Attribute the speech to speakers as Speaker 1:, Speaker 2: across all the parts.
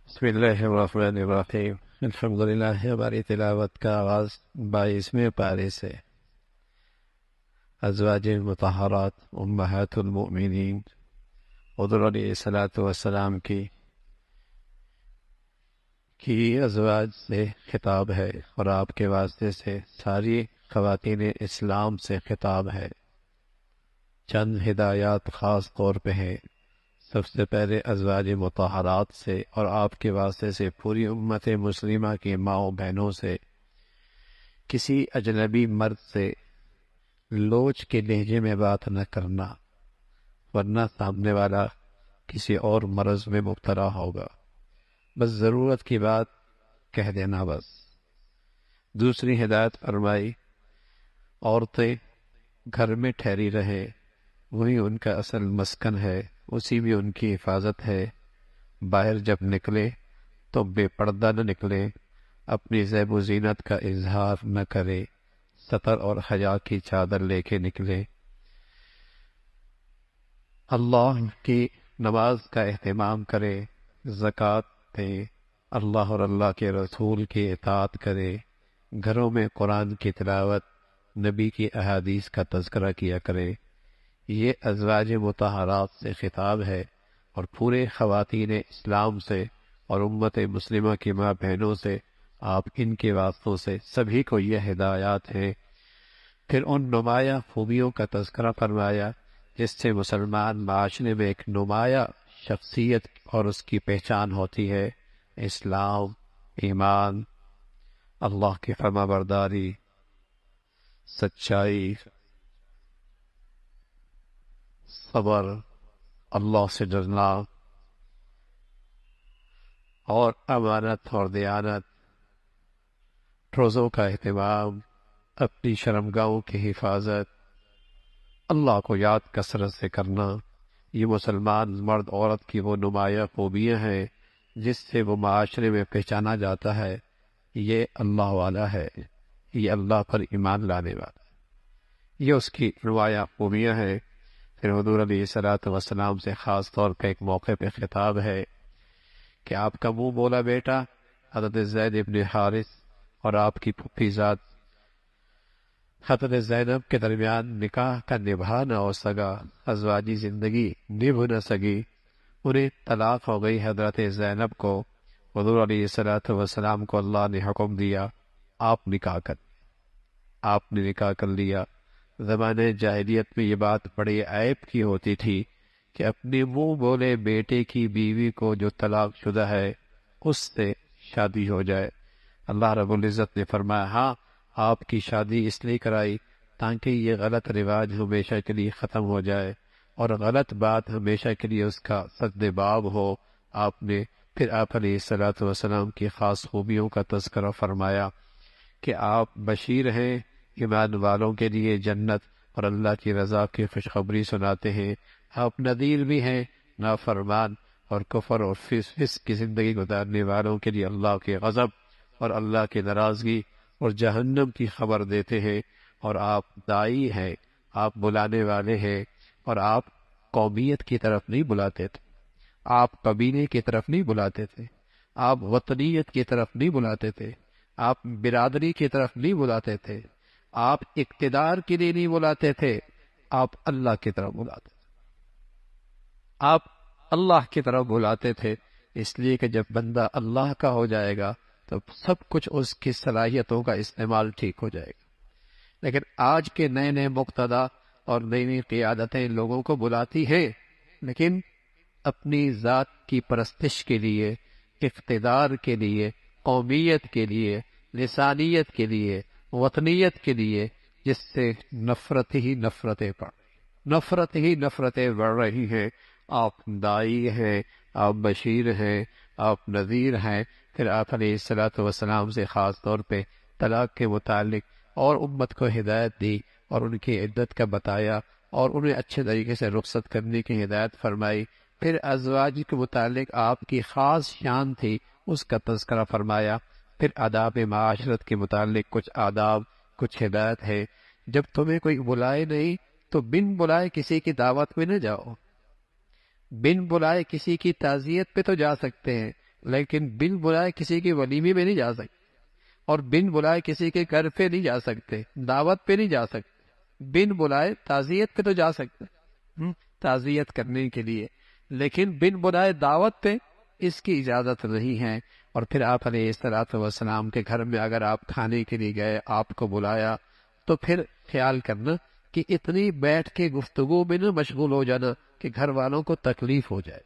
Speaker 1: بسم اللہ الرحمن الرحیم الحمدللہ۔ ہماری تلاوت کا آغاز 22ویں پارے سے ازواج مطہرات امہات المؤمنین حضور علیہ الصلاۃ والسلام کی ازواج سے خطاب ہے، اور آپ کے واسطے سے ساری خواتین اسلام سے خطاب ہے۔ چند ہدایات خاص طور پہ ہیں۔ سب سے پہلے ازواج مطہرات سے اور آپ کے واسطے سے پوری امت مسلمہ کی ماؤں بہنوں سے کسی اجنبی مرد سے لوچ کے لہجے میں بات نہ کرنا، ورنہ سامنے والا کسی اور مرض میں مبتلا ہوگا۔ بس ضرورت کی بات کہہ دینا بس۔ دوسری ہدایت فرمائی، عورتیں گھر میں ٹھہری رہیں، وہی ان کا اصل مسکن ہے، اسی میں ان کی حفاظت ہے۔ باہر جب نکلے تو بے پردہ نہ نکلے، اپنی زیب و زینت کا اظہار نہ کرے، ستر اور حیا کی چادر لے کے نکلے۔ اللہ کی نماز کا اہتمام کرے، زکوٰۃ دے، اللہ اور اللہ کے رسول کی اطاعت کرے، گھروں میں قرآن کی تلاوت، نبی کی احادیث کا تذکرہ کیا کرے۔ یہ ازواج مطہرات سے خطاب ہے، اور پورے خواتین اسلام سے اور امت مسلمہ کی ماں بہنوں سے، آپ ان کے واسطوں سے سبھی کو یہ ہدایات ہیں۔ پھر ان نمایاں خوبیوں کا تذکرہ فرمایا جس سے مسلمان معاشرے میں ایک نمایاں شخصیت اور اس کی پہچان ہوتی ہے: اسلام، ایمان، اللہ کی فرما برداری، سچائی، صبر، اللہ سے ڈرنا، اور امانت اور دیانت، روزوں کا اہتمام، اپنی شرمگاہوں کی حفاظت، اللہ کو یاد کثرت سے کرنا۔ یہ مسلمان مرد عورت کی وہ نمایاں خوبیاں ہیں جس سے وہ معاشرے میں پہچانا جاتا ہے، یہ اللہ والا ہے، یہ اللہ پر ایمان لانے والا ہے، یہ اس کی نمایاں خوبیاں ہیں۔ پھر حضور علیہ الصلاۃ والسلام سے خاص طور پہ ایک موقع پہ خطاب ہے کہ آپ کا منہ بولا بیٹا حضرت زید ابن حارث اور آپ کی پھوپھی ذات حضرت زینب کے درمیان نکاح کا نبھا نہ ہو سکا، ازواجی زندگی نبھ نہ سکی، انہیں طلاق ہو گئی۔ حضرت زینب کو حضور علیہ الصلاۃ والسلام کو اللہ نے حکم دیا، آپ نے نکاح کر لیا۔ زمانے جاہلیت میں یہ بات بڑے عیب کی ہوتی تھی کہ اپنے منہ بولے بیٹے کی بیوی کو جو طلاق شدہ ہے اس سے شادی ہو جائے۔ اللہ رب العزت نے فرمایا، ہاں آپ کی شادی اس لیے کرائی تاکہ یہ غلط رواج ہمیشہ کے لیے ختم ہو جائے اور غلط بات ہمیشہ کے لیے اس کا سد باب ہو۔ پھر آپ علیہ الصلاۃ والسلام کی خاص خوبیوں کا تذکرہ فرمایا کہ آپ بشیر ہیں ایمان والوں کے لیے جنت اور اللہ کی رضا کی خوشخبری سناتے ہیں، آپ نذیر بھی ہیں نافرمان اور کفر اور فسق کی زندگی گزارنے والوں کے لیے اللہ کے غضب اور اللہ کی ناراضگی اور جہنم کی خبر دیتے ہیں، اور آپ داعی ہیں، آپ بلانے والے ہیں، اور آپ قومیت کی طرف نہیں بلاتے تھے، آپ قبیلے کی طرف نہیں بلاتے تھے، آپ وطنیت کی طرف نہیں بلاتے تھے، آپ برادری کی طرف نہیں بلاتے تھے، آپ اقتدار کے لیے نہیں بلاتے تھے، آپ اللہ کی طرف بلاتے تھے، آپ اللہ کی طرف بلاتے تھے، اس لیے کہ جب بندہ اللہ کا ہو جائے گا تو سب کچھ اس کی صلاحیتوں کا استعمال ٹھیک ہو جائے گا۔ لیکن آج کے نئے نئے مقتدی اور نئی نئی قیادتیں لوگوں کو بلاتی ہیں، لیکن اپنی ذات کی پرستش کے لیے، اقتدار کے لیے، قومیت کے لیے، لسانیت کے لیے، وطنیت کے لیے، جس سے نفرت ہی نفرتیں بڑھ رہی ہیں۔ آپ داعی ہیں، آپ بشیر ہیں، آپ نذیر ہیں۔ پھر آپ علیہ الصلاۃ والسلام سے خاص طور پہ طلاق کے متعلق اور امت کو ہدایت دی اور ان کی عدت کا بتایا اور انہیں اچھے طریقے سے رخصت کرنے کی ہدایت فرمائی۔ پھر ازواج کے متعلق آپ کی خاص شان تھی، اس کا تذکرہ فرمایا۔ پھر آداب معاشرت کے متعلق کچھ آداب، کچھ ہدایت ہے۔ جب تمہیں کوئی بلائے نہیں تو بن بلائے کسی کی دعوت میں نہ جاؤ، بن بلائے کسی کی تعزیت پہ تو جا سکتے ہیں، لیکن بن بلائے کسی کے ولیمے میں نہیں جا سکتے، اور بن بلائے کسی کے گھر پہ نہیں جا سکتے، دعوت پہ نہیں جا سکتے، بن بلائے تعزیت پہ تو جا سکتے تعزیت کرنے کے لیے، لیکن بن بلائے دعوت پہ اس کی اجازت نہیں ہے۔ اور پھر آپ علیہ الصلوۃ والسلام کے گھر میں اگر آپ کھانے کے لیے گئے، آپ کو بلایا، تو پھر خیال کرنا کہ اتنی بیٹھ کے گفتگو میں نہ مشغول ہو جانا کہ گھر والوں کو تکلیف ہو جائے،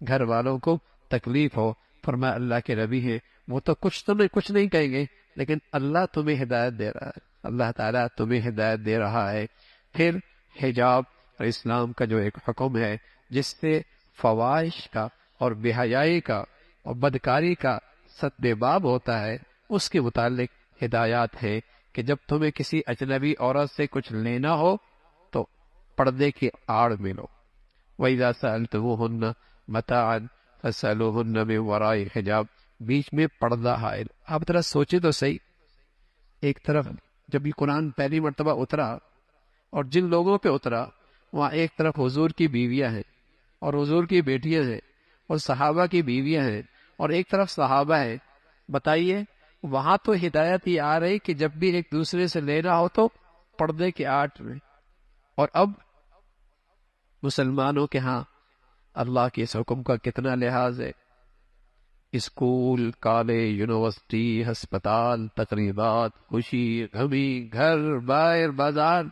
Speaker 1: گھر والوں کو تکلیف ہو۔ فرمایا اللہ کے نبی ہیں، وہ تو کچھ نہیں کہیں گے، لیکن اللہ تمہیں ہدایت دے رہا ہے، اللہ تعالیٰ تمہیں ہدایت دے رہا ہے۔ پھر حجاب اور اسلام کا جو ایک حکم ہے جس سے فواحش کا اور بے حیائی کا اور بدکاری کا سد باب ہوتا ہے، اس کے متعلق ہدایات ہے کہ جب تمہیں کسی اجنبی عورت سے کچھ لینا ہو تو پردے کی آڑ میں لو۔ وَإِذَا سَأَلْتُمُوهُنَّ مَتَاعًا فَاسْأَلُوهُنَّ مِنْ وَرَاءِ حجاب، بیچ میں پردہ حائل۔ آپ ذرا سوچے تو صحیح، ایک طرف جب یہ قرآن پہلی مرتبہ اترا اور جن لوگوں پہ اترا وہاں ایک طرف حضور کی بیویاں ہیں اور حضور کی بیٹیاں ہیں اور صحابہ کی بیویاں ہیں اور ایک طرف صحابہ ہیں، بتائیے وہاں تو ہدایت یہ آ رہی کہ جب بھی ایک دوسرے سے لینا ہو تو پردے کے آڑ میں، اور اب مسلمانوں کے ہاں اللہ کے اس حکم کا کتنا لحاظ ہے۔ اسکول، کالج، یونیورسٹی، ہسپتال، تقریبات، خوشی غمی، گھر باہر، بازار،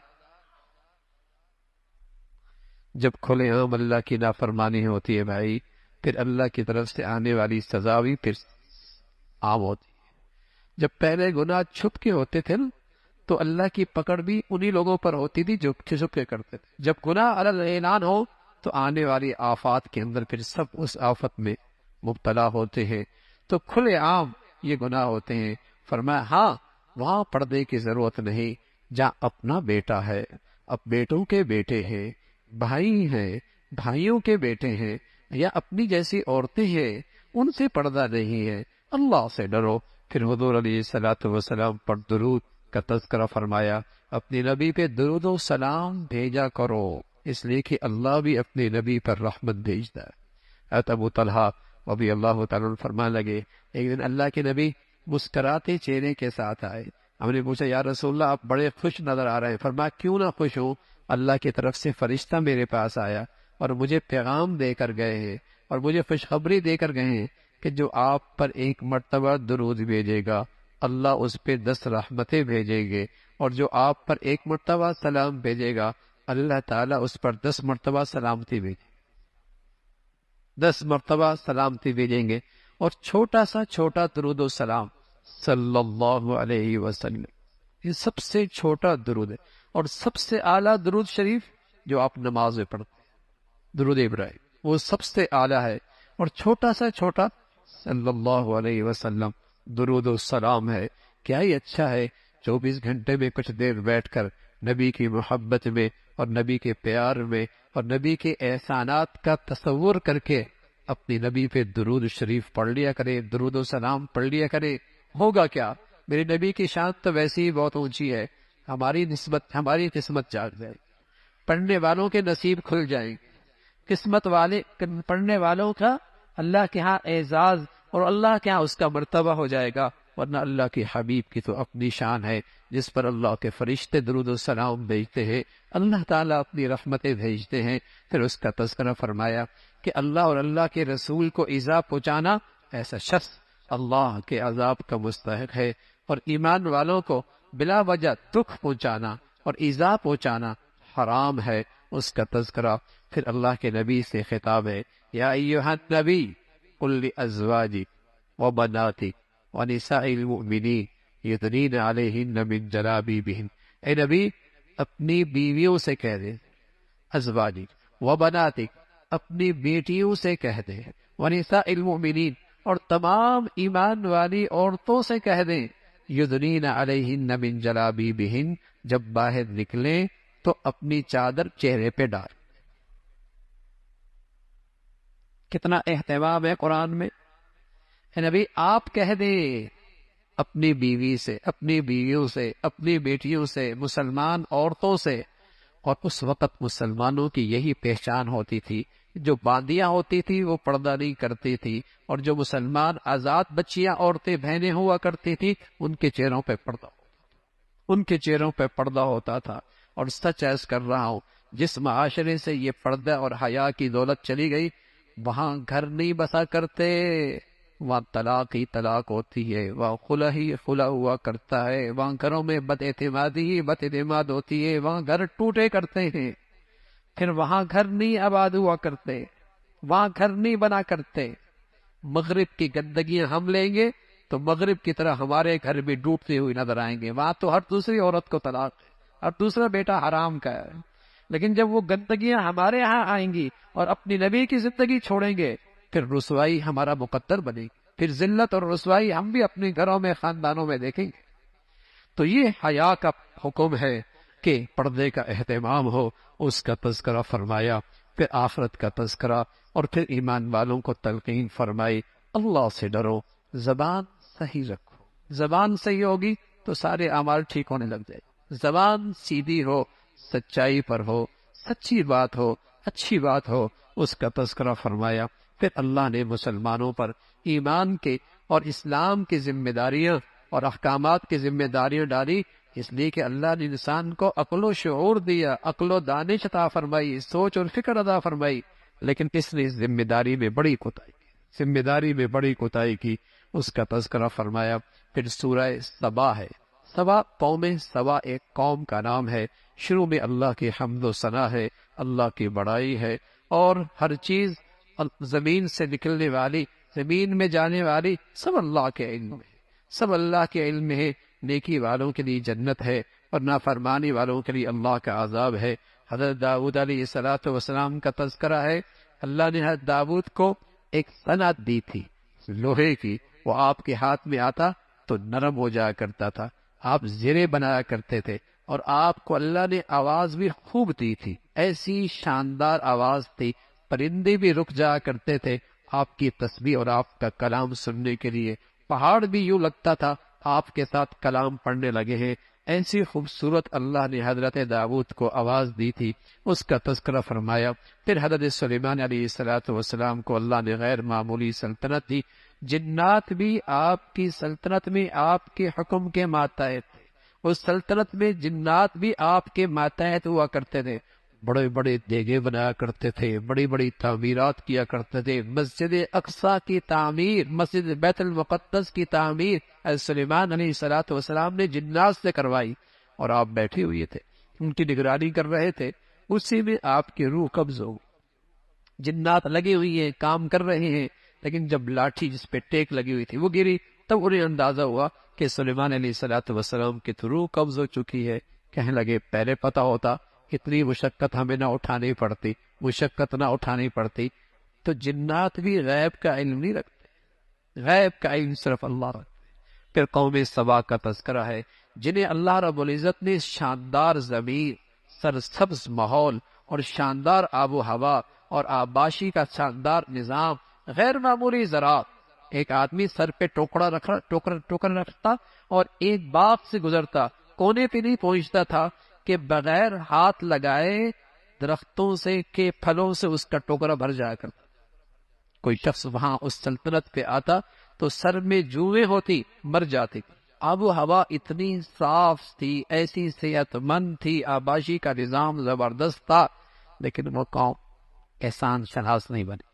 Speaker 1: جب کھلے عام اللہ کی نافرمانی ہوتی ہے بھائی، پھر اللہ کی طرف سے آنے والی سزا بھی پھر عام ہوتی ہے۔ جب پہلے گناہ چھپ کے ہوتے تھے نا تو اللہ کی پکڑ بھی انہی لوگوں پر ہوتی تھی جو چھپ کے کرتے تھے۔ جب گناہ علی الاعلان ہو تو آنے والی آفات کے اندر پھر سب اس آفت میں مبتلا ہوتے ہیں، تو کھلے عام یہ گناہ ہوتے ہیں۔ فرمایا ہاں وہاں پردے کی ضرورت نہیں، جہاں اپنا بیٹا ہے، اب بیٹوں کے بیٹے ہیں، بھائی ہیں، بھائیوں کے بیٹے ہیں، یا اپنی جیسی عورتیں ہیں، ان سے پردہ نہیں ہے، اللہ سے ڈرو۔ پھر حضور علیہ الصلوۃ والسلام پر درود کا تذکرہ فرمایا، اپنے نبی پہ درود و سلام بھیجا کرو، اس لیے کہ اللہ بھی اپنے نبی پر رحمت بھیجتا ہے۔ حضرت ابو طلحہ رضی اللہ تعالیٰ عنہ فرمانے لگے، ایک دن اللہ کے نبی مسکراتے چہرے کے ساتھ آئے، ہم نے پوچھا یا رسول اللہ آپ بڑے خوش نظر آ رہے ہیں۔ فرمایا کیوں نہ خوش ہوں، اللہ کی طرف سے فرشتہ میرے پاس آیا اور مجھے پیغام دے کر گئے ہیں اور مجھے خوشخبری دے کر گئے ہیں کہ جو آپ پر ایک مرتبہ درود بھیجے گا اللہ اس پہ 10 رحمتیں بھیجیں گے، اور جو آپ پر ایک مرتبہ سلام بھیجے گا اللہ تعالیٰ اس پر 10 مرتبہ سلامتی بھیجے، 10 مرتبہ سلامتی بھیجیں گے۔ اور چھوٹا سا چھوٹا درود و سلام صلی اللہ علیہ وسلم، یہ سب سے چھوٹا درود ہے، اور سب سے اعلیٰ درود شریف جو آپ نماز میں پڑھتے ہیں درود ابراہیم، وہ سب سے اعلیٰ ہے، اور چھوٹا سا چھوٹا صلی اللہ علیہ وسلم درود و سلام ہے۔ کیا ہی اچھا ہے 24 گھنٹے میں کچھ دیر بیٹھ کر نبی کی محبت میں اور نبی کے پیار میں اور نبی کے احسانات کا تصور کر کے اپنی نبی پہ درود شریف پڑھ لیا کرے، درود و سلام پڑھ لیا کرے۔ ہوگا کیا، میرے نبی کی شان تو ویسے ہی بہت اونچی ہے، ہماری قسمت جاگ جائے گی، پڑھنے والوں کے نصیب کھل جائیں گے، قسمت والے پڑھنے والوں کا اللہ کے ہاں اعزاز اور اللہ کے ہاں اس کا مرتبہ ہو جائے گا۔ ورنہ اللہ کے حبیب کی تو اپنی شان ہے جس پر اللہ کے فرشتے درود و سلام بھیجتے ہیں، اللہ تعالیٰ اپنی رحمتیں بھیجتے ہیں۔ پھر اس کا تذکرہ فرمایا کہ اللہ اور اللہ کے رسول کو ایذا پہنچانا، ایسا شخص اللہ کے عذاب کا مستحق ہے، اور ایمان والوں کو بلا وجہ دکھ پہنچانا اور ایذا پہنچانا حرام ہے، اس کا تذکرہ۔ پھر اللہ کے نبی سے خطاب ہے، یا ایھا النبی قل لازواجک وبناتک ونساء المؤمنین یدنین علیہن من جلابیبہن، اے نبی اپنی بیویوں سے کہہ دے، ازواجک وبناتک اپنی بیٹیوں سے کہہ دے، ونساء المؤمنین اور تمام ایمان والی عورتوں سے کہہ دیں، یدنین علیہن من جلابیبہن جب باہر نکلیں تو اپنی چادر چہرے پہ ڈال۔ کتنا اہتمام ہے قرآن میں۔ اے نبی آپ کہہ دیں اپنی بیوی سے، اپنی بیویوں سے، اپنی بیٹیوں سے، مسلمان عورتوں سے۔ اور اس وقت مسلمانوں کی یہی پہچان ہوتی تھی جو باندیاں ہوتی تھی وہ پردہ نہیں کرتی تھی، اور جو مسلمان آزاد بچیاں عورتیں بہنیں ہوا کرتی تھی ان کے چہروں پہ پردہ ان کے چہروں پہ پردہ ہوتا تھا۔ اور سچ ایس کر رہا ہوں، جس معاشرے سے یہ پردہ اور حیا کی دولت چلی گئی وہاں گھر نہیں بسا کرتے، وہاں طلاق ہی طلاق ہوتی ہے، وہاں خلا ہی خلا ہوا کرتا ہے، وہاں گھروں میں بد اعتمادی ہی بد اعتماد ہوتی ہے، وہاں گھر ٹوٹے کرتے ہیں، پھر وہاں گھر نہیں آباد ہوا کرتے، وہاں گھر نہیں بنا کرتے۔ مغرب کی گندگیاں ہم لیں گے تو مغرب کی طرح ہمارے گھر بھی ڈوبتے ہوئے نظر آئیں گے، وہاں تو ہر دوسری عورت کو طلاق ہے، ہر دوسرا بیٹا حرام کا ہے۔ لیکن جب وہ گندگیاں ہمارے ہاں آئیں گی اور اپنی نبی کی زندگی چھوڑیں گے، پھر رسوائی ہمارا مقدر بنے گی، پھر ذلت اور رسوائی ہم بھی اپنے گھروں میں خاندانوں میں دیکھیں گے۔ تو یہ حیا کا حکم ہے کہ پردے کا اہتمام ہو، اس کا تذکرہ فرمایا، پھر آخرت کا تذکرہ، اور پھر ایمان والوں کو تلقین فرمائی، اللہ سے ڈرو، زبان صحیح رکھو۔ زبان صحیح ہوگی تو سارے اعمال ٹھیک ہونے لگ جائے، زبان سیدھی ہو، سچائی پر ہو، سچی بات ہو، اچھی بات ہو، اس کا تذکرہ فرمایا۔ پھر اللہ نے مسلمانوں پر ایمان کے اور اسلام کی ذمہ داریاں اور احکامات کی ذمہ داریاں ڈالی، اس لیے کہ اللہ نے انسان کو عقل و شعور دیا، عقل و دانش عطا فرمائی، سوچ اور فکر عطا فرمائی، لیکن اس نے اس ذمہ داری میں بڑی کوتاہی کی، ذمہ داری میں بڑی کوتاہی کی، اس کا تذکرہ فرمایا۔ پھر سورہ سبا ہے، سبا قوم سبا ایک قوم کا نام ہے، شروع میں اللہ کی حمد و ثنا ہے، اللہ کی بڑائی ہے، اور ہر چیز زمین سے نکلنے والی، زمین میں جانے والی، سب اللہ کے علم میں ہے، سب اللہ کے علم میں ہے۔ نیکی والوں کے لیے جنت ہے اور نافرمانی والوں کے لیے اللہ کا عذاب ہے۔ حضرت داؤد علیہ الصلاۃ والسلام کا تذکرہ ہے، اللہ نے حضرت داؤد کو ایک صنعت دی تھی لوہے کی، وہ آپ کے ہاتھ میں آتا تو نرم ہو جایا کرتا تھا، آپ زرے بنایا کرتے تھے، اور آپ کو اللہ نے آواز بھی خوب دی تھی، ایسی شاندار آواز تھی، پرندے بھی رک جایا کرتے تھے آپ کی تسبیح اور آپ کا کلام سننے کے لیے، پہاڑ بھی یوں لگتا تھا آپ کے ساتھ کلام پڑھنے لگے ہیں، ایسی خوبصورت اللہ نے حضرت داؤد کو آواز دی تھی، اس کا تذکرہ فرمایا۔ پھر حضرت سلیمان علیہ الصلاۃ والسلام کو اللہ نے غیر معمولی سلطنت دی، جنات بھی آپ کی سلطنت میں آپ کے حکم کے ماتحت تھے، اس سلطنت میں جنات بھی آپ کے ماتحت ہوا کرتے تھے، بڑے بڑے دیگے بنایا کرتے تھے، بڑی بڑی تعمیرات کیا کرتے تھے، مسجد اقصی کی تعمیر، مسجد بیت المقدس کی تعمیر حضرت سلیمان علیہ الصلاۃ والسلام نے جنات سے کروائی، اور آپ بیٹھے ہوئے تھے، ان کی نگرانی کر رہے تھے، اسی میں آپ کی روح قبض ہو، جنات لگے ہوئی ہیں، کام کر رہے ہیں، لیکن جب لاٹھی جس پہ ٹیک لگی ہوئی تھی وہ گری، تب انہیں اندازہ ہوا کہ سلیمان علیہ الصلاۃ والسلام کی تو روح قبض ہو چکی ہے۔ کہنے لگے پہلے پتہ ہوتا اتنی مشقت ہمیں نہ اٹھانی پڑتی، مشقت نہ اٹھانی پڑتی۔ تو جنات بھی غیب کا علم نہیں رکھتے، غیب کا علم صرف اللہ رکھتے۔ پھر قوم سبا کا تذکرہ ہے، جنہیں اللہ رب العزت نے شاندار زمین، سرسبز ماحول اور شاندار آب و ہوا اور آباشی کا شاندار نظام، غیر معمولی زراعت، ایک آدمی سر پہ ٹوکر رکھتا اور ایک باغ سے گزرتا، کونے پہ نہیں پہنچتا تھا کہ بغیر ہاتھ لگائے درختوں سے کے پھلوں سے اس کا ٹوکرا بھر جایا کرتا۔ کوئی شخص وہاں اس سلطنت پہ آتا تو سر میں جوئیں ہوتی، مر جاتی۔ آب و ہوا اتنی صاف تھی، ایسی صحت مند تھی، آباشی کا نظام زبردست تھا، لیکن وہ قوم احسان شناس نہیں بنی،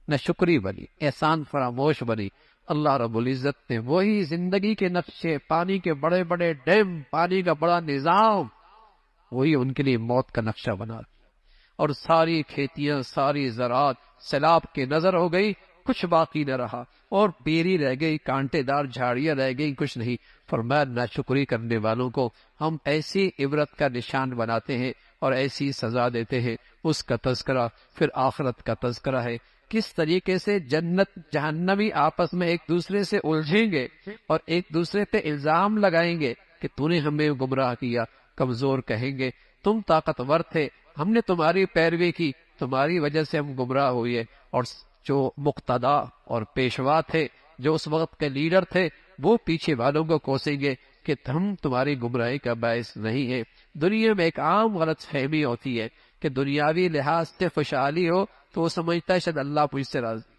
Speaker 1: نہ شکری بنی، احسان فراموش بنی۔ اللہ رب العزت نے وہی زندگی کے نقشے، پانی کے بڑے بڑے ڈیم، پانی کا بڑا نظام، وہی ان کے لیے موت کا نقشہ بنا، اور ساری کھیتیاں، ساری زراعت سیلاب کے نظر ہو گئی، کچھ باقی نہ رہا، اور بیری رہ گئی، کانٹے دار جھاڑیاں رہ گئی، کچھ نہیں۔ فرمایا ناشکری کرنے والوں کو ہم ایسی عبرت کا نشان بناتے ہیں اور ایسی سزا دیتے ہیں۔ اس کا تذکرہ، پھر آخرت کا تذکرہ ہے، کس طریقے سے جنت جہنمی آپس میں ایک دوسرے سے الجھیں گے اور ایک دوسرے پہ الزام لگائیں گے کہ تو نے ہمیں گمراہ کیا۔ کمزور کہیں گے تم طاقتور تھے، ہم نے تمہاری پیروی کی، تمہاری وجہ سے ہم گمراہ ہوئے، اور جو مقتدا اور پیشوا تھے، جو اس وقت کے لیڈر تھے، وہ پیچھے والوں کو کوسیں گے کہ ہم تمہاری گمراہی کا باعث نہیں ہے۔ دنیا میں ایک عام غلط فہمی ہوتی ہے کہ دنیاوی لحاظ سے خوشحالی ہو تو وہ سمجھتا ہے شاید اللہ مجھ سے راضی،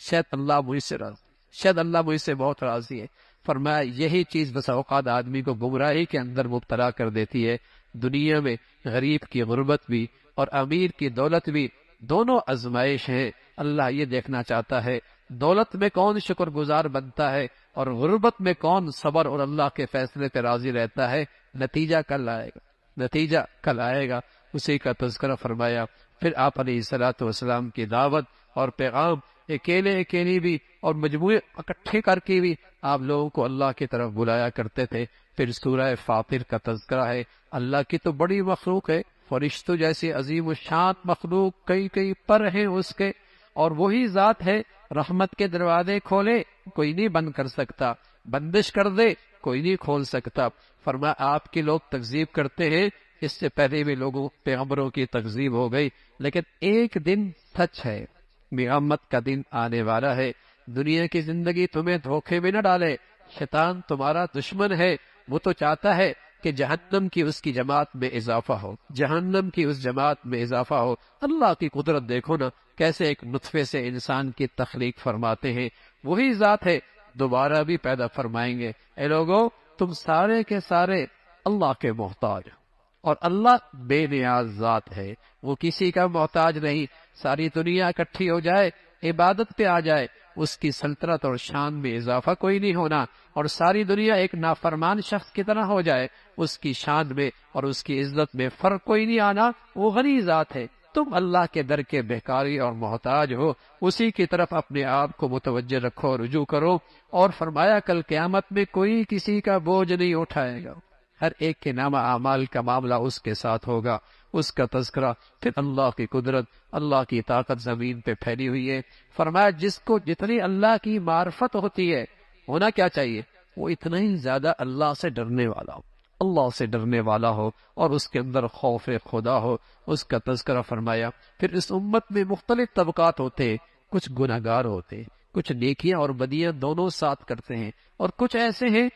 Speaker 1: شاید اللہ مجھ سے راضی، شاید اللہ مجھ سے بہت راضی ہے۔ فرمایا یہی چیز بس اوقات آدمی کو گمراہی کے اندر مبتلا کر دیتی ہے۔ دنیا میں غریب کی غربت بھی اور امیر کی دولت بھی دونوں آزمائش ہیں۔ اللہ یہ دیکھنا چاہتا ہے دولت میں کون شکر گزار بنتا ہے اور غربت میں کون صبر اور اللہ کے فیصلے پہ راضی رہتا ہے۔ نتیجہ کل آئے گا، نتیجہ کل آئے گا، اسی کا تذکرہ فرمایا۔ پھر آپ علیہ الصلوۃ والسلام کی دعوت اور پیغام اکیلے بھی اور مجموعے اکٹھے کر کے بھی آپ لوگوں کو اللہ کی طرف بلایا کرتے تھے۔ پھر سورہ فاطر کا تذکرہ ہے۔ اللہ کی تو بڑی مخلوق ہے، فرشتوں جیسی عظیم الشان مخلوق کئی پر ہیں اس کے، اور وہی ذات ہے رحمت کے دروازے کھولے کوئی نہیں بند کر سکتا، بندش کر دے کوئی نہیں کھول سکتا۔ فرمایا آپ کے لوگ تکذیب کرتے ہیں، اس سے پہلے بھی لوگوں پیغمبروں کی تکذیب ہو گئی، لیکن ایک دن سچ ہے، قیامت کا دن آنے والا ہے۔ دنیا کی زندگی تمہیں دھوکے میں نہ ڈالے، شیطان تمہارا دشمن ہے، وہ تو چاہتا ہے کہ جہنم کی اس کی جماعت میں اضافہ ہو، جہنم کی اس جماعت میں اضافہ ہو۔ اللہ کی قدرت دیکھو نا، کیسے ایک نطفے سے انسان کی تخلیق فرماتے ہیں، وہی ذات ہے دوبارہ بھی پیدا فرمائیں گے۔ اے لوگو تم سارے کے سارے اللہ کے محتاج ہو، اور اللہ بے نیاز ذات ہے، وہ کسی کا محتاج نہیں۔ ساری دنیا اکٹھی ہو جائے عبادت پہ آ جائے، اس کی سلطنت اور شان میں اضافہ کوئی نہیں ہونا، اور ساری دنیا ایک نافرمان شخص کی طرح ہو جائے، اس کی شان میں اور اس کی عزت میں فرق کوئی نہیں آنا۔ وہ غنی ذات ہے، تم اللہ کے در کے بھکاری اور محتاج ہو، اسی کی طرف اپنے آپ کو متوجہ رکھو، رجوع کرو۔ اور فرمایا کل قیامت میں کوئی کسی کا بوجھ نہیں اٹھائے گا، ہر ایک کے نامہ اعمال کا معاملہ اس کے ساتھ ہوگا، اس کا تذکرہ۔ پھر اللہ کی قدرت، اللہ کی طاقت زمین پہ پھیلی ہوئی ہے۔ فرمایا جس کو جتنی اللہ کی معرفت ہوتی ہے، ہونا کیا چاہیے، وہ اتنا ہی زیادہ اللہ سے ڈرنے والا ہو، اللہ سے ڈرنے والا ہو، اور اس کے اندر خوف خدا ہو، اس کا تذکرہ فرمایا۔ پھر اس امت میں مختلف طبقات ہوتے، کچھ گناہگار ہوتے، کچھ نیکیاں اور بدیاں دونوں ساتھ کرتے ہیں، اور کچھ ایسے ہیں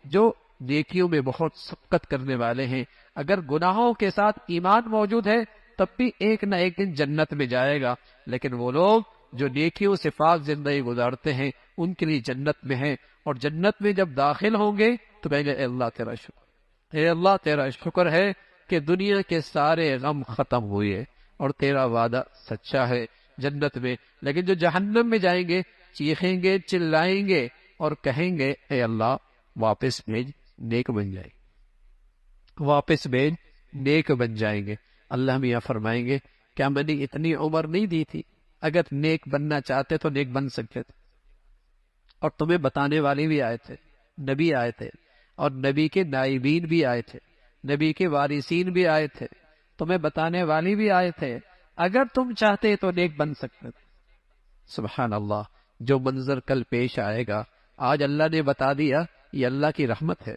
Speaker 1: جو نیکیوں میں بہت سبقت کرنے والے ہیں۔ اگر گناہوں کے ساتھ ایمان موجود ہے تب بھی ایک نہ ایک دن جنت میں جائے گا، لیکن وہ لوگ جو نیکیوں سے پاک زندگی گزارتے ہیں ان کے لیے جنت میں ہیں، اور جنت میں جب داخل ہوں گے تو کہیں گے اے اللہ تیرا شکر، اے اللہ تیرا شکر ہے کہ دنیا کے سارے غم ختم ہوئے اور تیرا وعدہ سچا ہے جنت میں۔ لیکن جو جہنم میں جائیں گے چیخیں گے، چلائیں گے اور کہیں گے اے اللہ واپس بھیج، نیک بن جائیں گے، واپس بھیج، نیک بن جائیں گے۔ اللہ میاں فرمائیں گے کیا میں نے اتنی عمر نہیں دی تھی؟ اگر نیک بننا چاہتے تو نیک بن سکتے تھے، اور تمہیں بتانے والے بھی آئے تھے، نبی آئے تھے، اور نبی کے نائبین بھی آئے تھے، نبی کے وارثین بھی آئے تھے، تمہیں بتانے والے بھی آئے تھے، اگر تم چاہتے تو نیک بن سکتے تھے۔ سبحان اللہ، جو منظر کل پیش آئے گا، آج اللہ نے بتا دیا، یہ اللہ کی رحمت ہے۔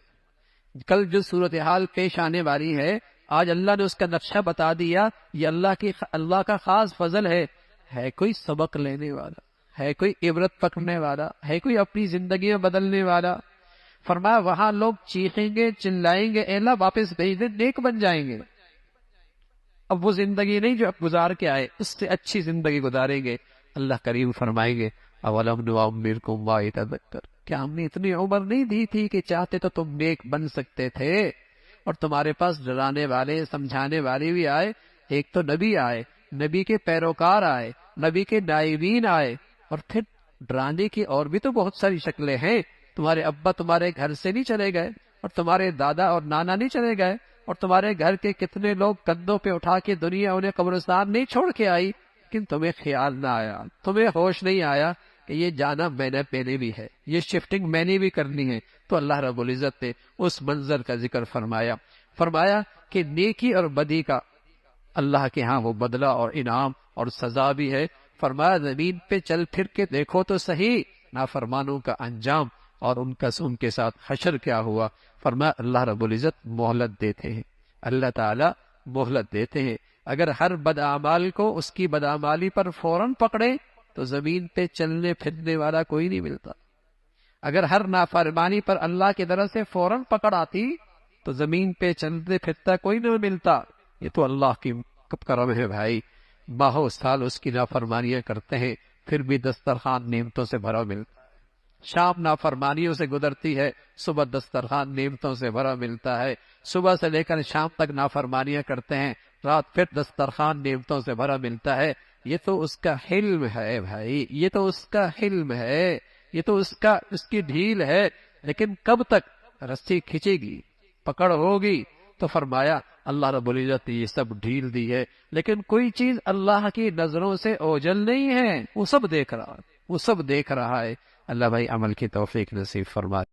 Speaker 1: کل جو صورتحال پیش آنے والی ہے، آج اللہ نے اس کا نقشہ بتا دیا، یہ اللہ کا خاص فضل ہے۔ ہے کوئی سبق لینے والا، ہے کوئی عبرت پکڑنے والا، ہے کوئی اپنی زندگی میں بدلنے والا؟ فرمایا وہاں لوگ چیخیں گے، چلائیں گے، اے اللہ واپس بھیج دے، نیک بن جائیں گے۔ اب وہ زندگی نہیں جو اب گزار کے آئے، اس سے اچھی زندگی گزاریں گے۔ اللہ کریم فرمائیں گے اولم نعمرکم ما یتذکر، کیا ہم نے اتنی عمر نہیں دی تھی کہ چاہتے تو تم نیک بن سکتے تھے؟ اور تمہارے پاس ڈرانے والے، سمجھانے والے بھی آئے، ایک تو نبی آئے، نبی کے پیروکار آئے، نبی کے نائبین آئے، اور پھر ڈرانے کی اور بھی تو بہت ساری شکلیں ہیں۔ تمہارے ابا تمہارے گھر سے نہیں چلے گئے، اور تمہارے دادا اور نانا نہیں چلے گئے، اور تمہارے گھر کے کتنے لوگ کندھوں پہ اٹھا کے دنیا انہیں قبرستان نہیں چھوڑ کے آئی، لیکن تمہیں خیال نہ آیا، تمہیں ہوش نہیں آیا کہ یہ جانا میں نے بھی ہے، یہ شفٹنگ میں نے بھی کرنی ہے۔ تو اللہ رب العزت نے اس منظر کا ذکر فرمایا کہ نیکی اور بدی کا اللہ کے ہاں وہ بدلہ اور انعام اور سزا بھی ہے۔ فرمایا زمین پہ چل پھر کے دیکھو تو صحیح نافرمانوں کا انجام اور ان کے ساتھ حشر کیا ہوا۔ فرمایا اللہ رب العزت مہلت دیتے ہیں، اللہ تعالی مہلت دیتے ہیں۔ اگر ہر بدعمال کو اس کی بدعمالی پر فوراً پکڑے تو زمین پہ چلنے پھرنے والا کوئی نہیں ملتا۔ اگر ہر نافرمانی پر اللہ کی طرف سے فوراً پکڑ آتی تو زمین پہ چلتے پھرتا کوئی نہیں ملتا۔ یہ تو اللہ کی کرم ہے بھائی۔ ماہو سال اس کی نافرمانیاں کرتے ہیں، پھر بھی دسترخوان نعمتوں سے بھرا ملتا ہے۔ شام نافرمانیوں سے گزرتی ہے، صبح دسترخوان نعمتوں سے بھرا ملتا ہے۔ صبح سے لے کر شام تک نافرمانیاں کرتے ہیں، رات پھر دسترخوان نعمتوں سے بھرا ملتا ہے۔ یہ تو اس کا حلم ہے بھائی، یہ تو اس کا حلم ہے، یہ تو اس کی ڈھیل ہے۔ لیکن کب تک رسی کھینچے گی، پکڑ ہوگی؟ تو فرمایا اللہ رب العزت یہ سب ڈھیل دی ہے، لیکن کوئی چیز اللہ کی نظروں سے اوجھل نہیں ہے، وہ سب دیکھ رہا ہے، وہ سب دیکھ رہا ہے۔ اللہ بھائی عمل کی توفیق نصیب فرما۔